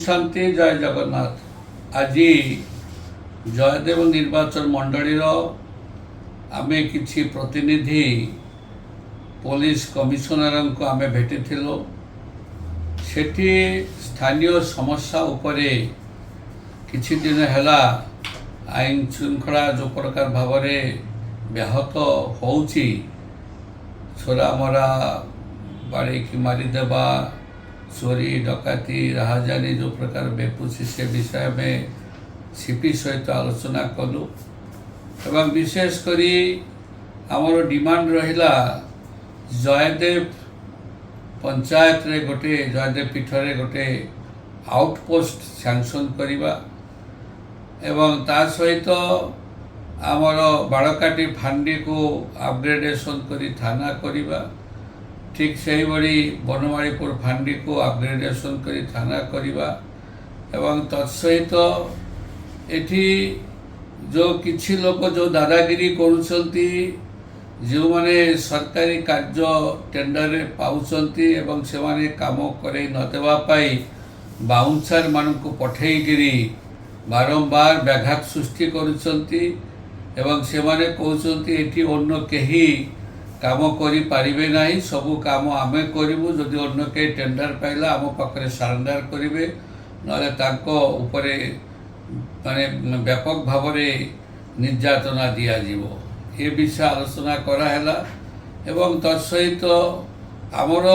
শান্তি জয় জগন্নাथ। আজি জয়देव निर्वाचन मंडलीर आमे किछि प्रतिनिधि पुलिस कमिशनर को आमे भेटिथिलु। सेठी स्थानीय समस्या उपरे किछि दिन हैला आईन श्रृंखला जो प्रकार भाव व्याहत होउछि, छोरा मरा बाड़ी की मारिदेवा, चोरी डकाती राहजानी जो प्रकार बेपुसी से विषय में सीपी सहित आलोचना कलु एवं विशेषकर आमर डिमांड रहिला जयदेव पंचायत रे गोटे जयदेव पीठ रे गोटे आउटपोस्ट सैंक्शन करिबा एवं ता सहित आमर बाड़काटी फांडी को अपग्रेडेशन करी थाना करिबा, ठीक से भाई बनमालीपुर फांडी को अपग्रेडेशन करी थाना करिबा एवं तत्सहित एठी जो किछि लोक जो दादागिरी करुछंती, जो माने सरकारी कार्य टेंडर रे पाउछंती एवं से माने काम करे न देवा पाई बाउंसर मान को पठेइगिरी बारंबार व्याघात सृष्टि करुछंती एवं से माने कहउछंती एठी अन्य केही काम करि पारिबे नाही, सबु काम आमे करिबु, जदि अन्य के टेंडर पाइला आम पाखरे सरेंडर करिवे, नले तांको उपरे माने व्यापक भाव निर्यातना दिया जीवो। ए विषय आलोचना करा हैला एवं तत्सहित आमर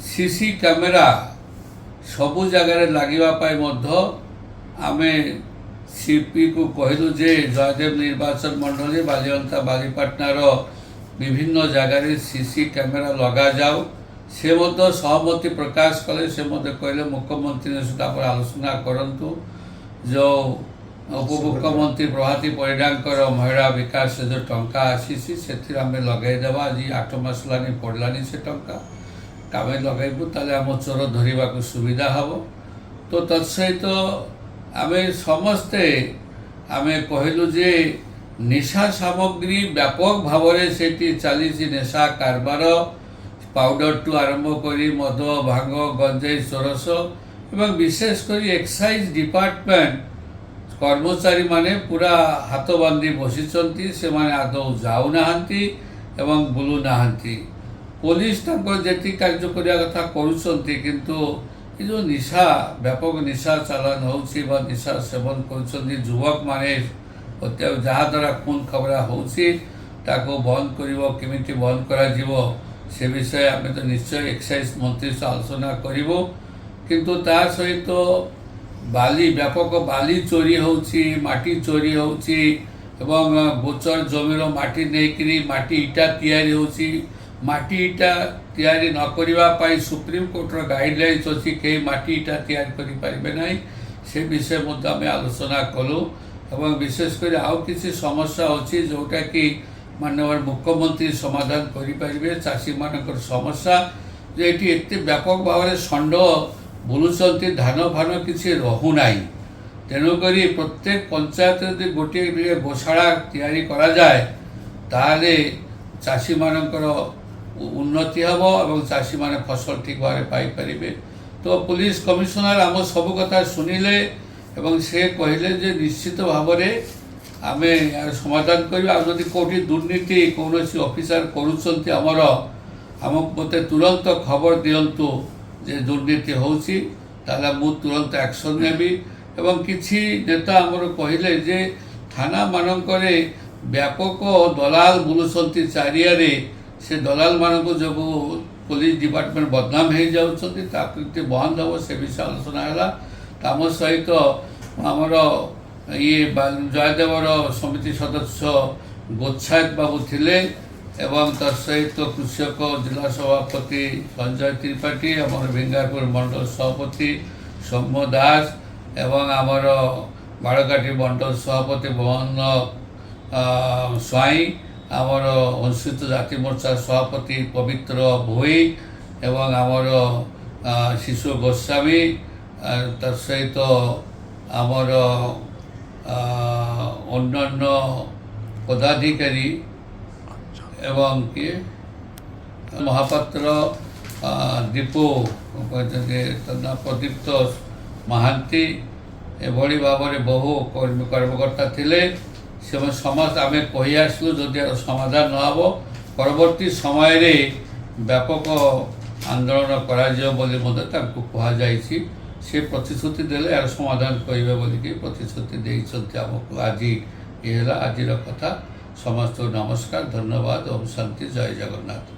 सीसी कैमेरा सबु जगार लागिबा पाई मध्य आमे सीपी को कहलु जे जयदेव निर्वाचन मंडली बालिअंता बालीपाटनार विभिन्न जगार सीसी कैमेरा लगा जाओ। से मध्य सहमति प्रकाश कले, से मध्य कहले मुख्यमंत्री सहित आलोचना करंतु। जो उपमुख्यमंत्री प्रभाती परिडांकर महिला विकास जो टंका आसीसी से आम लगेदेवा। आज 8 मास लानी पड़लानी से टंका आम लगेबू ताले आम चोर धरवा को सुविधा हम। तो तत्सहित आम समस्ते आम कहलु जे निशा सामग्री व्यापक भाव से चली नेशा कारबार पाउडर टू आरंभ करी मद भांग गंजेई सोरस एवं विशेषकर एक्साइज डिपार्टमेंट कर्मचारी माने पूरा हाथ बांधी बसिचंती, से माने आदौ जाऊ नाहंती एवं बुलू नाहंती। पुलिस तांको जेति कार्य करिया कथा करूचंती, किंतु ये जो निशा व्यापक निशा चालान होउछि बा निशा सेवन करूचंती युवक माने जहाँ द्वारा खून खबरा होउछि ताको बंद करिवो, केमिति बंद करा जीवो से विषय आमे तो निश्चय एक्साइज मंत्री से आलोचना करिवो। किंतु ता सहित बाली व्यापक बाली चोरी होउछि, माटी चोरी होउछि एवं गोचर जमीर माटी नेकरी माटी इटा तैयारी होउछि। माटी इटा तैयारी न करिवा पाई सुप्रीम कोर्टर गाइडलाइंस अछि के माटी इटा तैयारी करि पारिबे नाही, से विषय मुद्दा में आलोचना कलु एवं विशेषकर आउ किसी समस्या अच्छी जोटा कि माननीय मुख्यमंत्री समाधान करें। चाषी मानकर समस्या जे एटी एते व्यापक भाव में षंड बुलुचंती, धान फान किसी रहुना, तेणुक प्रत्येक पंचायत यदि गोटे गोशाला तैयारी करा जाए ताले चाषी मानकर उन्नति हम और चाषी माने फसल ठीक भाव पाई पारिबे। तो पुलिस कमिशनर आम सब कथा सुनिले एवं से कहले जे निश्चित भाव आमे यार समाधान करबा। जदि कोठी दुर्नीति कौन ऑफिसर करूछंती हमर आम मते तुरंत खबर दियंतु जे दुर्नीति होउछि, ताला मु तुरंत एक्शन नेबी। एवं किछि नेता हमर कहले जे थाना मानकरे व्यापक दलाल बुलुछंती चारियारे, से दलाल मानक जो पुलिस डिपार्टमेंट बदनाम हो जाउछंती ताकि बंद हम, से विषय आलोचना हैला। आम सहित आमर ये जयदेवर समिति सदस्य गोच्छायत बाबू थिले एवं तत्सहित कृषक जिला सभापति संजय त्रिपाठी, आमर भिंगारपुर मंडल सभापति सौम्य दास एवं आमर बाड़काटी मंडल सभापति मोहन स्वाई, आमर अनुसूचित जाति मोर्चा सभापति पवित्र भोई एवं आमर शिशु गोस्वामी, तत्सहित आमर अन्य पदाधिकारी एवं किए महापात्र दीपो प्रदीप्त ମହାନ୍ତି ଏଭଳି ଭାବରେ ବହୁ କର୍ମକର୍ତ୍ତା ଥିଲେ। ସେମାନେ ସମସ୍ତେ ଆମେ କହି ଆସିଲୁ ଯଦି ଏହାର ସମାଧାନ ନ ହେବ ପରବର୍ତ୍ତୀ ସମୟରେ ବ୍ୟାପକ ଆନ୍ଦୋଳନ କରାଯିବ ବୋଲି ମଧ୍ୟ ତାଙ୍କୁ କୁହାଯାଇଛି। ସେ ପ୍ରତିଶ୍ରୁତି ଦେଲେ ଏହାର ସମାଧାନ କରିବେ ବୋଲିକି ପ୍ରତିଶ୍ରୁତି ଦେଇଛନ୍ତି ଆମକୁ। ଆଜି ଏ ହେଲା ଆଜିର କଥା। ସମସ୍ତଙ୍କୁ ନମସ୍କାର, ଧନ୍ୟବାଦ। ଓମ୍ ଶାନ୍ତି, ଜୟ ଜଗନ୍ନାଥ।